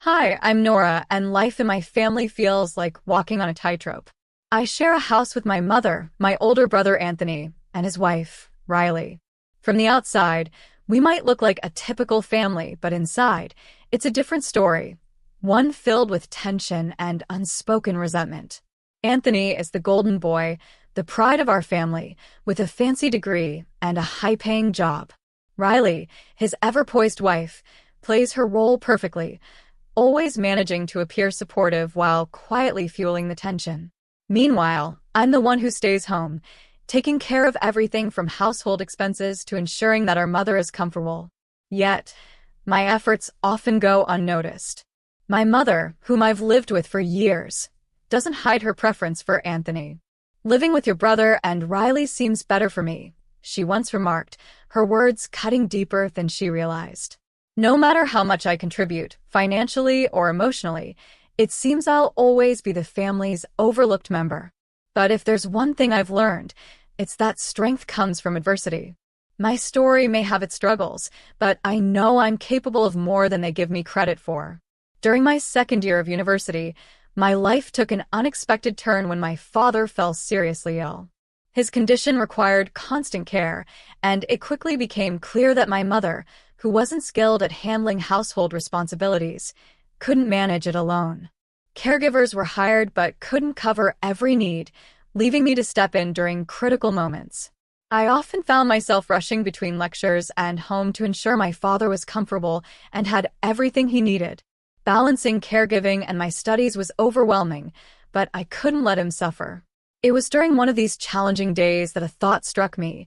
Hi, I'm Nora, and life in my family feels like walking on a tightrope. I share a house with my mother, my older brother Anthony, and his wife, Riley. From the outside, we might look like a typical family, but inside, it's a different story, one filled with tension and unspoken resentment. Anthony is the golden boy, the pride of our family, with a fancy degree and a high-paying job. Riley, his ever-poised wife, plays her role perfectly, always managing to appear supportive while quietly fueling the tension. Meanwhile, I'm the one who stays home, taking care of everything from household expenses to ensuring that our mother is comfortable. Yet, my efforts often go unnoticed. My mother, whom I've lived with for years, doesn't hide her preference for Anthony. "Living with your brother and Riley seems better for me," she once remarked, her words cutting deeper than she realized. No matter how much I contribute, financially or emotionally, it seems I'll always be the family's overlooked member. But if there's one thing I've learned, it's that strength comes from adversity. My story may have its struggles, but I know I'm capable of more than they give me credit for. During my second year of university, my life took an unexpected turn when my father fell seriously ill. His condition required constant care, and it quickly became clear that my mother, who wasn't skilled at handling household responsibilities, couldn't manage it alone. Caregivers were hired but couldn't cover every need, leaving me to step in during critical moments. I often found myself rushing between lectures and home to ensure my father was comfortable and had everything he needed. Balancing caregiving and my studies was overwhelming, but I couldn't let him suffer. It was during one of these challenging days that a thought struck me.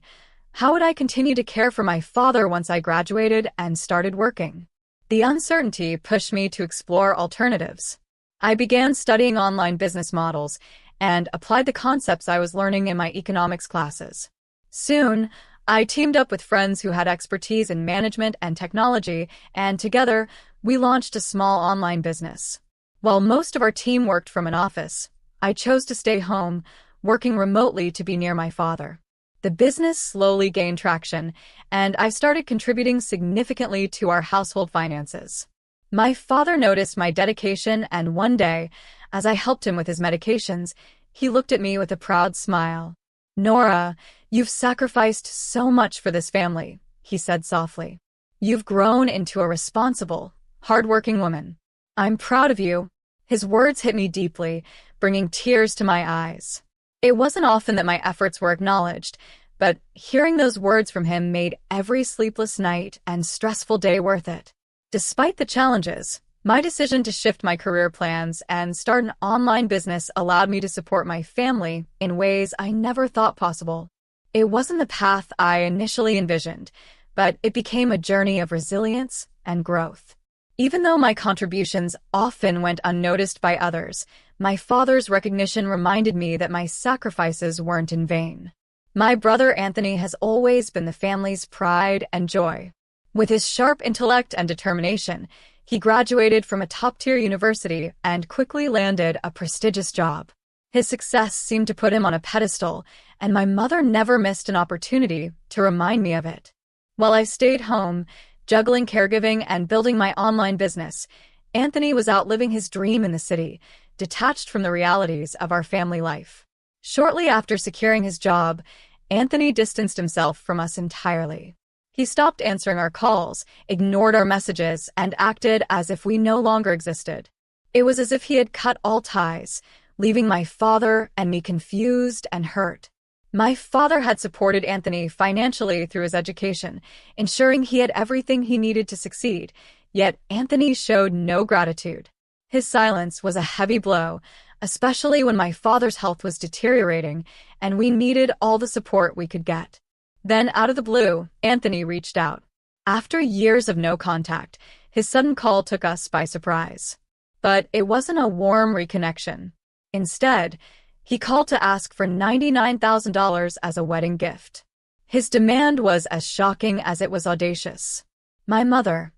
How would I continue to care for my father once I graduated and started working? The uncertainty pushed me to explore alternatives. I began studying online business models and applied the concepts I was learning in my economics classes. Soon, I teamed up with friends who had expertise in management and technology, and together, we launched a small online business. While most of our team worked from an office, I chose to stay home, working remotely to be near my father. The business slowly gained traction, and I started contributing significantly to our household finances. My father noticed my dedication, and one day, as I helped him with his medications, he looked at me with a proud smile. "Nora, you've sacrificed so much for this family," he said softly. "You've grown into a responsible, hardworking woman. I'm proud of you." His words hit me deeply, bringing tears to my eyes. It wasn't often that my efforts were acknowledged, but hearing those words from him made every sleepless night and stressful day worth it. Despite the challenges, my decision to shift my career plans and start an online business allowed me to support my family in ways I never thought possible. It wasn't the path I initially envisioned, but it became a journey of resilience and growth. Even though my contributions often went unnoticed by others, my father's recognition reminded me that my sacrifices weren't in vain. My brother Anthony has always been the family's pride and joy. With his sharp intellect and determination, he graduated from a top-tier university and quickly landed a prestigious job. His success seemed to put him on a pedestal, and my mother never missed an opportunity to remind me of it. While I stayed home, juggling caregiving and building my online business, Anthony was out living his dream in the city, detached from the realities of our family life. Shortly after securing his job, Anthony distanced himself from us entirely. He stopped answering our calls, ignored our messages, and acted as if we no longer existed. It was as if he had cut all ties, leaving my father and me confused and hurt. My father had supported Anthony financially through his education, ensuring he had everything he needed to succeed, yet Anthony showed no gratitude. His silence was a heavy blow, especially when my father's health was deteriorating and we needed all the support we could get. Then, out of the blue, Anthony reached out. After years of no contact, his sudden call took us by surprise. But it wasn't a warm reconnection. Instead, he called to ask for $99,000 as a wedding gift. His demand was as shocking as it was audacious. My mother,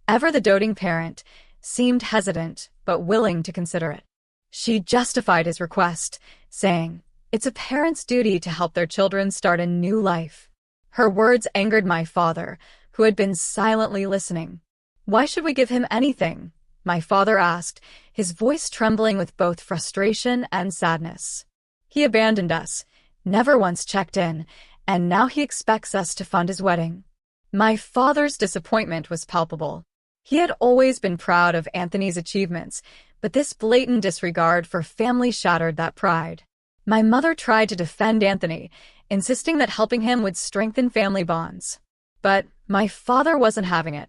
ever the doting parent, seemed hesitant but willing to consider it. She justified his request, saying, "It's a parent's duty to help their children start a new life." Her words angered my father, who had been silently listening. "Why should we give him anything?" my father asked, his voice trembling with both frustration and sadness. He abandoned us, never once checked in, and now he expects us to fund his wedding. My father's disappointment was palpable. He had always been proud of Anthony's achievements, but this blatant disregard for family shattered that pride. My mother tried to defend Anthony, insisting that helping him would strengthen family bonds. But my father wasn't having it.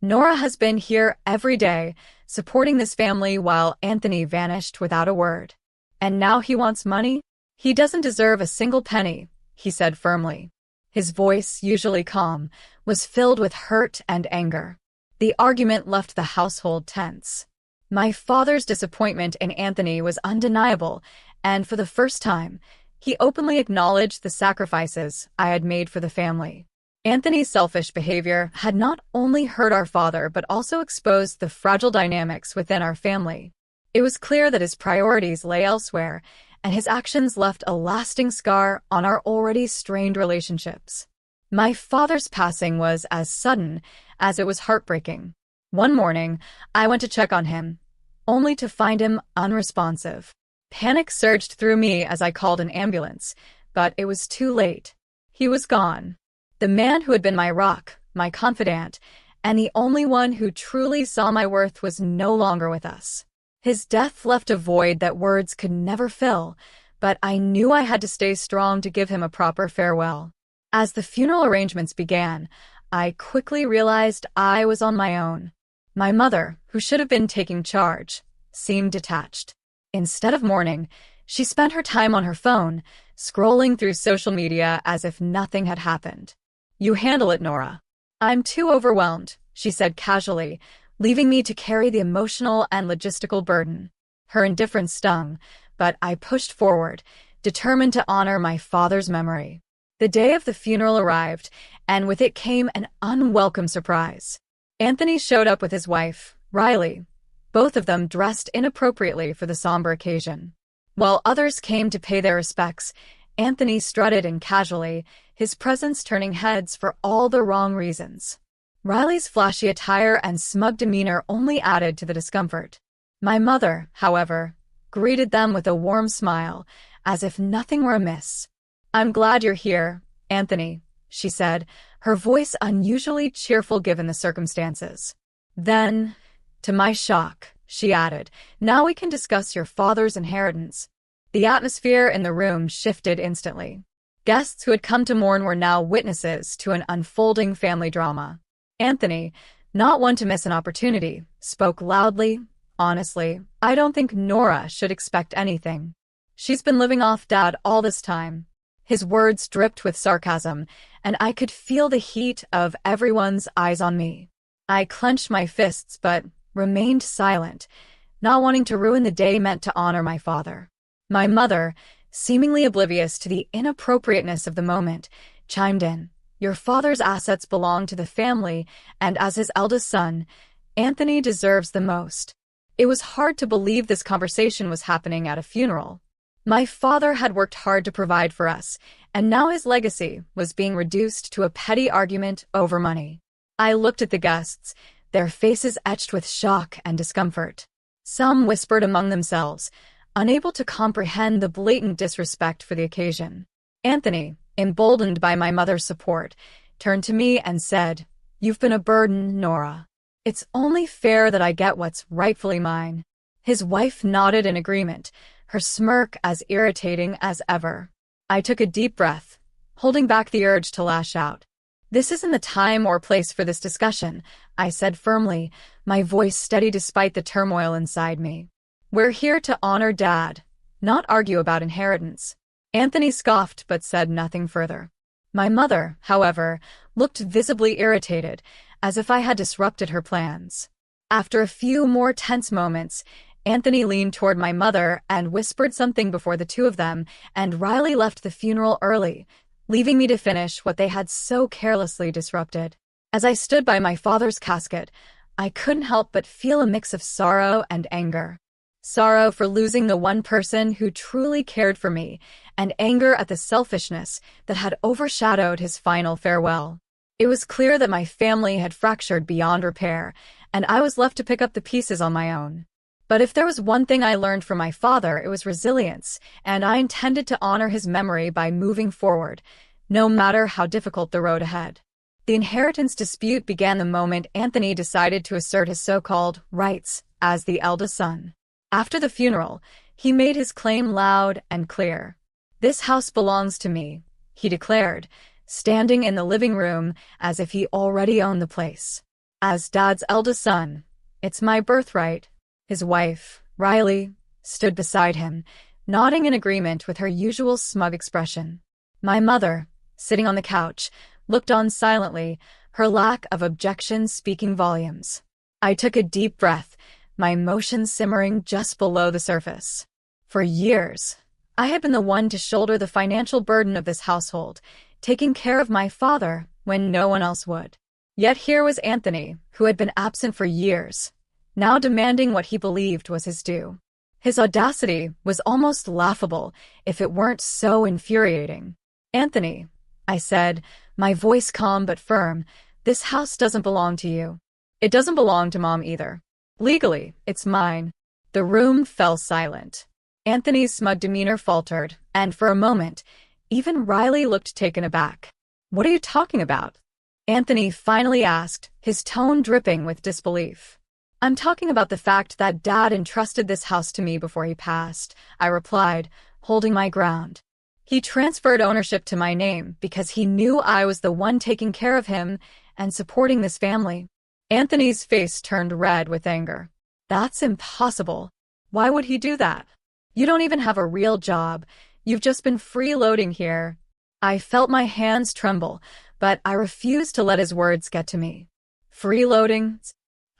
Nora has been here every day, supporting this family while Anthony vanished without a word. And now he wants money? He doesn't deserve a single penny, he said firmly. His voice, usually calm, was filled with hurt and anger. The argument left the household tense. My father's disappointment in Anthony was undeniable, and for the first time, he openly acknowledged the sacrifices I had made for the family. Anthony's selfish behavior had not only hurt our father but also exposed the fragile dynamics within our family. It was clear that his priorities lay elsewhere, and his actions left a lasting scar on our already strained relationships. My father's passing was as sudden as it was heartbreaking. One morning, I went to check on him, only to find him unresponsive. Panic surged through me as I called an ambulance, but it was too late. He was gone. The man who had been my rock, my confidant, and the only one who truly saw my worth was no longer with us. His death left a void that words could never fill, but I knew I had to stay strong to give him a proper farewell. As the funeral arrangements began, I quickly realized I was on my own. My mother, who should have been taking charge, seemed detached. Instead of mourning, she spent her time on her phone, scrolling through social media as if nothing had happened. "You handle it, Nora." "I'm too overwhelmed," she said casually, leaving me to carry the emotional and logistical burden. Her indifference stung, but I pushed forward, determined to honor my father's memory. The day of the funeral arrived, and with it came an unwelcome surprise. Anthony showed up with his wife, Riley, both of them dressed inappropriately for the somber occasion. While others came to pay their respects, Anthony strutted in casually, his presence turning heads for all the wrong reasons. Riley's flashy attire and smug demeanor only added to the discomfort. My mother, however, greeted them with a warm smile, as if nothing were amiss. "I'm glad you're here, Anthony," she said, her voice unusually cheerful given the circumstances. Then, to my shock, she added, "Now we can discuss your father's inheritance." The atmosphere in the room shifted instantly. Guests who had come to mourn were now witnesses to an unfolding family drama. Anthony, not one to miss an opportunity, spoke loudly. "Honestly, I don't think Nora should expect anything. She's been living off Dad all this time." His words dripped with sarcasm, and I could feel the heat of everyone's eyes on me. I clenched my fists but remained silent, not wanting to ruin the day meant to honor my father. My mother, seemingly oblivious to the inappropriateness of the moment, chimed in. "Your father's assets belong to the family, and as his eldest son, Anthony deserves the most." It was hard to believe this conversation was happening at a funeral. My father had worked hard to provide for us, and now his legacy was being reduced to a petty argument over money. I looked at the guests, their faces etched with shock and discomfort. Some whispered among themselves, unable to comprehend the blatant disrespect for the occasion. Anthony, emboldened by my mother's support, turned to me and said, "You've been a burden, Nora. It's only fair that I get what's rightfully mine." His wife nodded in agreement, her smirk as irritating as ever. I took a deep breath, holding back the urge to lash out. "This isn't the time or place for this discussion," I said firmly, my voice steady despite the turmoil inside me. "We're here to honor Dad, not argue about inheritance." Anthony scoffed but said nothing further. My mother, however, looked visibly irritated, as if I had disrupted her plans. After a few more tense moments, Anthony leaned toward my mother and whispered something before the two of them, and Riley left the funeral early, leaving me to finish what they had so carelessly disrupted. As I stood by my father's casket, I couldn't help but feel a mix of sorrow and anger. Sorrow for losing the one person who truly cared for me, and anger at the selfishness that had overshadowed his final farewell. It was clear that my family had fractured beyond repair, and I was left to pick up the pieces on my own. But if there was one thing I learned from my father, it was resilience, and I intended to honor his memory by moving forward, no matter how difficult the road ahead. The inheritance dispute began the moment Anthony decided to assert his so-called rights as the eldest son. After the funeral, he made his claim loud and clear. "This house belongs to me," he declared, standing in the living room as if he already owned the place. "As Dad's eldest son, it's my birthright." His wife, Riley, stood beside him, nodding in agreement with her usual smug expression. My mother, sitting on the couch, looked on silently, her lack of objection speaking volumes. I took a deep breath, my emotions simmering just below the surface. For years, I had been the one to shoulder the financial burden of this household, taking care of my father when no one else would. Yet here was Anthony, who had been absent for years, now demanding what he believed was his due. His audacity was almost laughable if it weren't so infuriating. "Anthony," I said, my voice calm but firm, "this house doesn't belong to you. It doesn't belong to Mom either. Legally, it's mine." The room fell silent. Anthony's smug demeanor faltered, and for a moment, even Riley looked taken aback. "What are you talking about?" Anthony finally asked, his tone dripping with disbelief. "I'm talking about the fact that Dad entrusted this house to me before he passed," I replied, holding my ground. "He transferred ownership to my name because he knew I was the one taking care of him and supporting this family." Anthony's face turned red with anger. "That's impossible. Why would he do that? You don't even have a real job. You've just been freeloading here." I felt my hands tremble, but I refused to let his words get to me. "Freeloading?"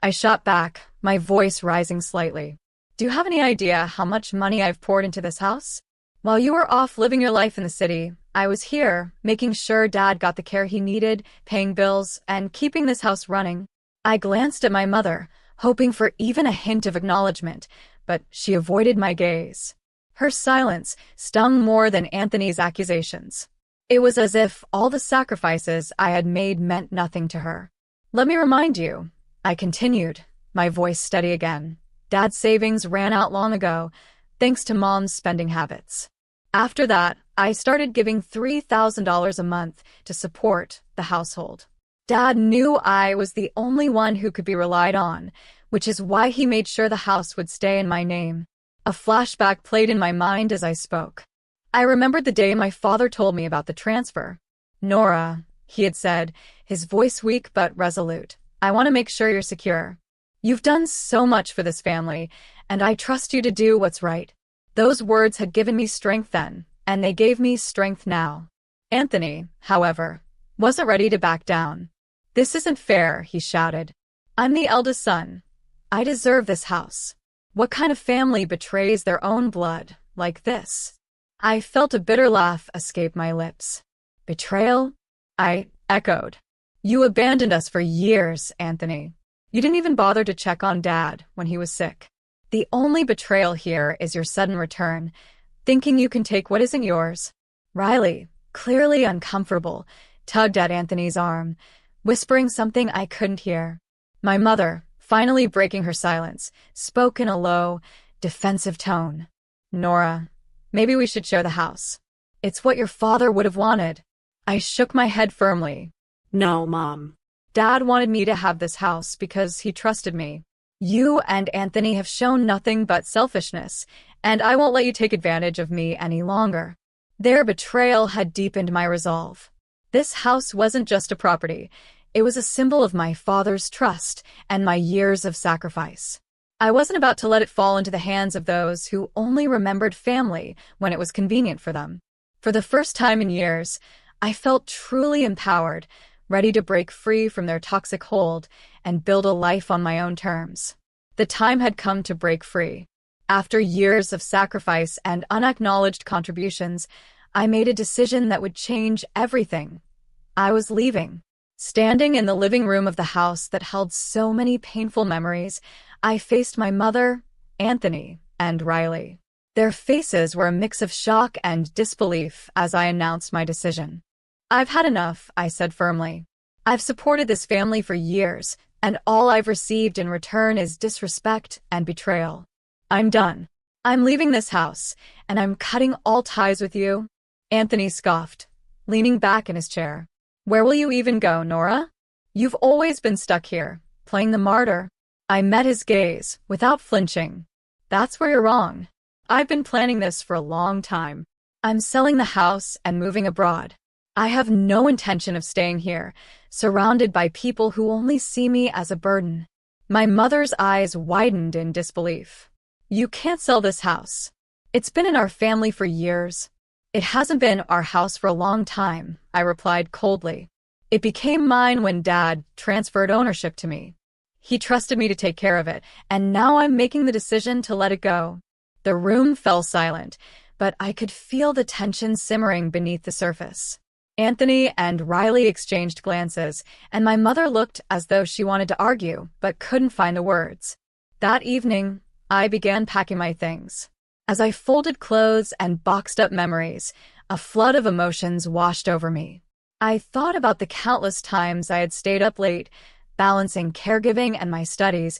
I shot back, my voice rising slightly. "Do you have any idea how much money I've poured into this house? While you were off living your life in the city, I was here, making sure Dad got the care he needed, paying bills, and keeping this house running." I glanced at my mother, hoping for even a hint of acknowledgement, but she avoided my gaze. Her silence stung more than Anthony's accusations. It was as if all the sacrifices I had made meant nothing to her. "Let me remind you," I continued, my voice steady again, "Dad's savings ran out long ago, thanks to Mom's spending habits. After that, I started giving $3,000 a month to support the household. Dad knew I was the only one who could be relied on, which is why he made sure the house would stay in my name." A flashback played in my mind as I spoke. I remembered the day my father told me about the transfer. "Nora," he had said, his voice weak but resolute, "I want to make sure you're secure. You've done so much for this family, and I trust you to do what's right." Those words had given me strength then, and they gave me strength now. Anthony, however, wasn't ready to back down. "This isn't fair," he shouted. "I'm the eldest son. I deserve this house. What kind of family betrays their own blood like this?" I felt a bitter laugh escape my lips. "Betrayal?" I echoed. "You abandoned us for years, Anthony. You didn't even bother to check on Dad when he was sick. The only betrayal here is your sudden return, thinking you can take what isn't yours." Riley, clearly uncomfortable, tugged at Anthony's arm, whispering something I couldn't hear. My mother, finally breaking her silence, spoke in a low, defensive tone. "Nora, maybe we should share the house. It's what your father would have wanted." I shook my head firmly. "No, Mom. Dad wanted me to have this house because he trusted me. You and Anthony have shown nothing but selfishness, and I won't let you take advantage of me any longer." Their betrayal had deepened my resolve. This house wasn't just a property. It was a symbol of my father's trust and my years of sacrifice. I wasn't about to let it fall into the hands of those who only remembered family when it was convenient for them. For the first time in years, I felt truly empowered, ready to break free from their toxic hold and build a life on my own terms. The time had come to break free. After years of sacrifice and unacknowledged contributions, I made a decision that would change everything. I was leaving. Standing in the living room of the house that held so many painful memories, I faced my mother, Anthony, and Riley. Their faces were a mix of shock and disbelief as I announced my decision. "I've had enough," I said firmly. "I've supported this family for years, and all I've received in return is disrespect and betrayal. I'm done. I'm leaving this house, and I'm cutting all ties with you." Anthony scoffed, leaning back in his chair. "Where will you even go, Nora? You've always been stuck here, playing the martyr." I met his gaze, without flinching. "That's where you're wrong. I've been planning this for a long time. I'm selling the house and moving abroad. I have no intention of staying here, surrounded by people who only see me as a burden." My mother's eyes widened in disbelief. "You can't sell this house. It's been in our family for years." "It hasn't been our house for a long time," I replied coldly. "It became mine when Dad transferred ownership to me. He trusted me to take care of it, and now I'm making the decision to let it go." The room fell silent, but I could feel the tension simmering beneath the surface. Anthony and Riley exchanged glances, and my mother looked as though she wanted to argue, but couldn't find the words. That evening, I began packing my things. As I folded clothes and boxed up memories, a flood of emotions washed over me. I thought about the countless times I had stayed up late, balancing caregiving and my studies,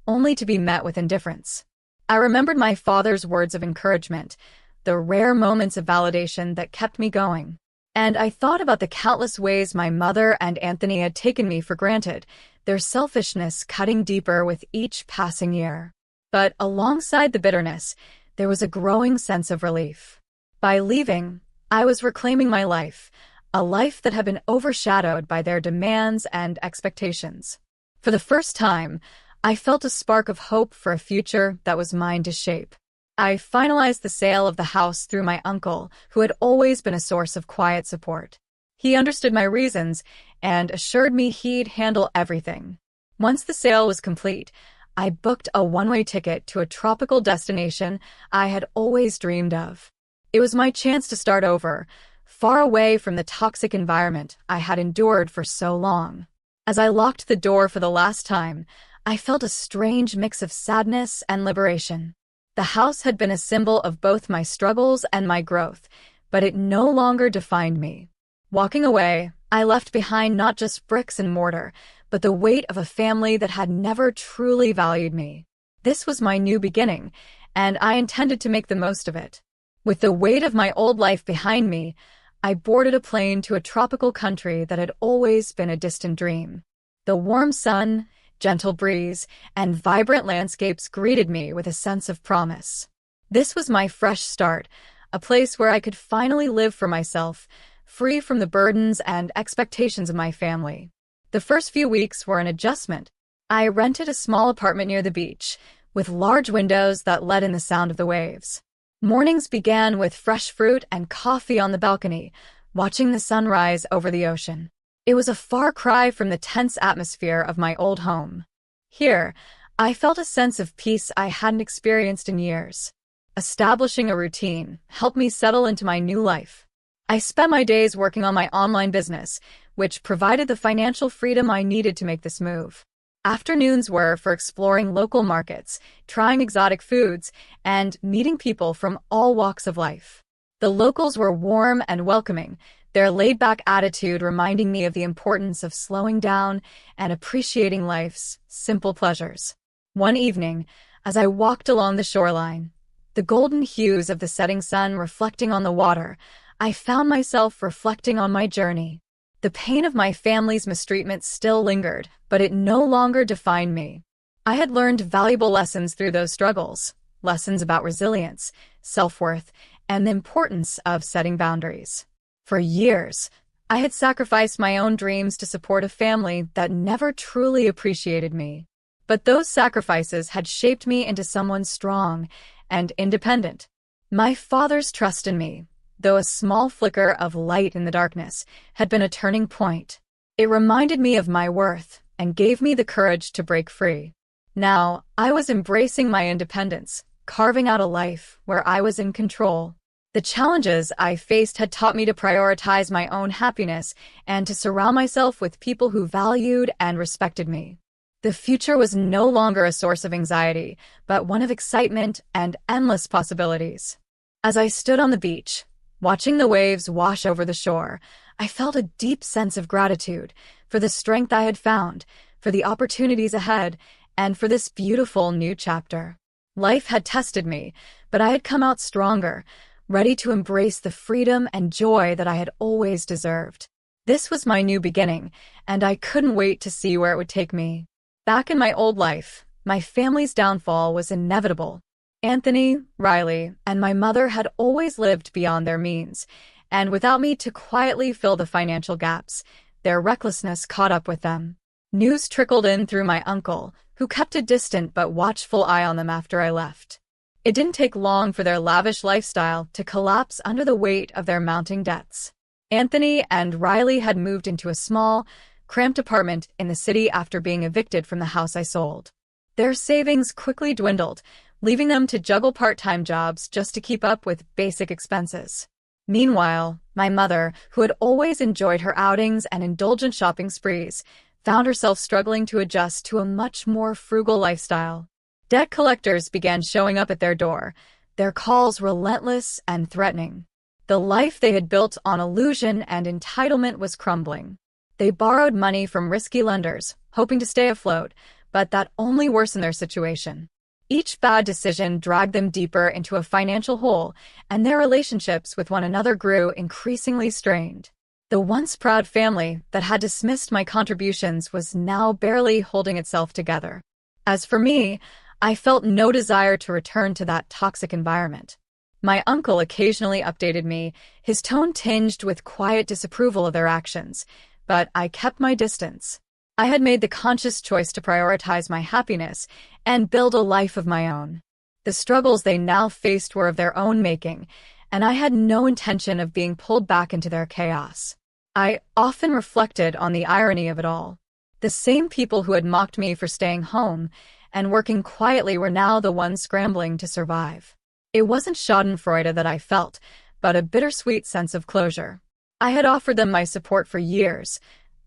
only to be met with indifference. I remembered my father's words of encouragement, the rare moments of validation that kept me going. And I thought about the countless ways my mother and Anthony had taken me for granted, their selfishness cutting deeper with each passing year. But alongside the bitterness, there was a growing sense of relief. By leaving, I was reclaiming my life, a life that had been overshadowed by their demands and expectations. For the first time, I felt a spark of hope for a future that was mine to shape. I finalized the sale of the house through my uncle, who had always been a source of quiet support. He understood my reasons and assured me he'd handle everything. Once the sale was complete, I booked a one-way ticket to a tropical destination I had always dreamed of. It was my chance to start over, far away from the toxic environment I had endured for so long. As I locked the door for the last time, I felt a strange mix of sadness and liberation. The house had been a symbol of both my struggles and my growth, but it no longer defined me. Walking away, I left behind not just bricks and mortar, but the weight of a family that had never truly valued me. This was my new beginning, and I intended to make the most of it. With the weight of my old life behind me, I boarded a plane to a tropical country that had always been a distant dream. The warm sun, gentle breeze, and vibrant landscapes greeted me with a sense of promise. This was my fresh start, a place where I could finally live for myself, free from the burdens and expectations of my family. The first few weeks were an adjustment. I rented a small apartment near the beach, with large windows that let in the sound of the waves. Mornings began with fresh fruit and coffee on the balcony, watching the sunrise over the ocean. It was a far cry from the tense atmosphere of my old home. Here, I felt a sense of peace I hadn't experienced in years. Establishing a routine helped me settle into my new life. I spent my days working on my online business, which provided the financial freedom I needed to make this move. Afternoons were for exploring local markets, trying exotic foods, and meeting people from all walks of life. The locals were warm and welcoming, their laid-back attitude reminding me of the importance of slowing down and appreciating life's simple pleasures. One evening, as I walked along the shoreline, the golden hues of the setting sun reflecting on the water, I found myself reflecting on my journey. The pain of my family's mistreatment still lingered, but it no longer defined me. I had learned valuable lessons through those struggles, lessons about resilience, self-worth, and the importance of setting boundaries. For years, I had sacrificed my own dreams to support a family that never truly appreciated me. But those sacrifices had shaped me into someone strong and independent. My father's trust in me, though a small flicker of light in the darkness, had been a turning point. It reminded me of my worth and gave me the courage to break free. Now, I was embracing my independence, carving out a life where I was in control. The challenges I faced had taught me to prioritize my own happiness and to surround myself with people who valued and respected me. The future was no longer a source of anxiety, but one of excitement and endless possibilities. As I stood on the beach, watching the waves wash over the shore, I felt a deep sense of gratitude for the strength I had found, for the opportunities ahead, and for this beautiful new chapter. Life had tested me, but I had come out stronger, ready to embrace the freedom and joy that I had always deserved. This was my new beginning, and I couldn't wait to see where it would take me. Back in my old life, my family's downfall was inevitable. Anthony, Riley, and my mother had always lived beyond their means, and without me to quietly fill the financial gaps, their recklessness caught up with them. News trickled in through my uncle, who kept a distant but watchful eye on them after I left. It didn't take long for their lavish lifestyle to collapse under the weight of their mounting debts. Anthony and Riley had moved into a small, cramped apartment in the city after being evicted from the house I sold. Their savings quickly dwindled, leaving them to juggle part-time jobs just to keep up with basic expenses. Meanwhile, my mother, who had always enjoyed her outings and indulgent shopping sprees, found herself struggling to adjust to a much more frugal lifestyle. Debt collectors began showing up at their door, their calls relentless and threatening. The life they had built on illusion and entitlement was crumbling. They borrowed money from risky lenders, hoping to stay afloat, but that only worsened their situation. Each bad decision dragged them deeper into a financial hole, and their relationships with one another grew increasingly strained. The once proud family that had dismissed my contributions was now barely holding itself together. As for me, I felt no desire to return to that toxic environment. My uncle occasionally updated me, his tone tinged with quiet disapproval of their actions, but I kept my distance. I had made the conscious choice to prioritize my happiness and build a life of my own. The struggles they now faced were of their own making, and I had no intention of being pulled back into their chaos. I often reflected on the irony of it all. The same people who had mocked me for staying home and working quietly were now the ones scrambling to survive. It wasn't schadenfreude that I felt, but a bittersweet sense of closure. I had offered them my support for years,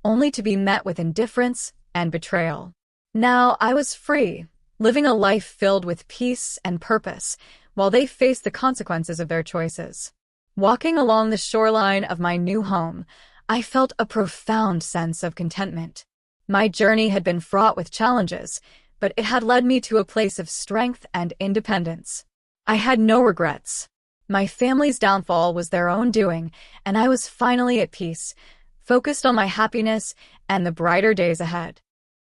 only to be met with indifference and betrayal. Now I was free, living a life filled with peace and purpose, while they faced the consequences of their choices. Walking along the shoreline of my new home, I felt a profound sense of contentment. My journey had been fraught with challenges, but it had led me to a place of strength and independence. I had no regrets. My family's downfall was their own doing, and I was finally at peace, focused on my happiness and the brighter days ahead.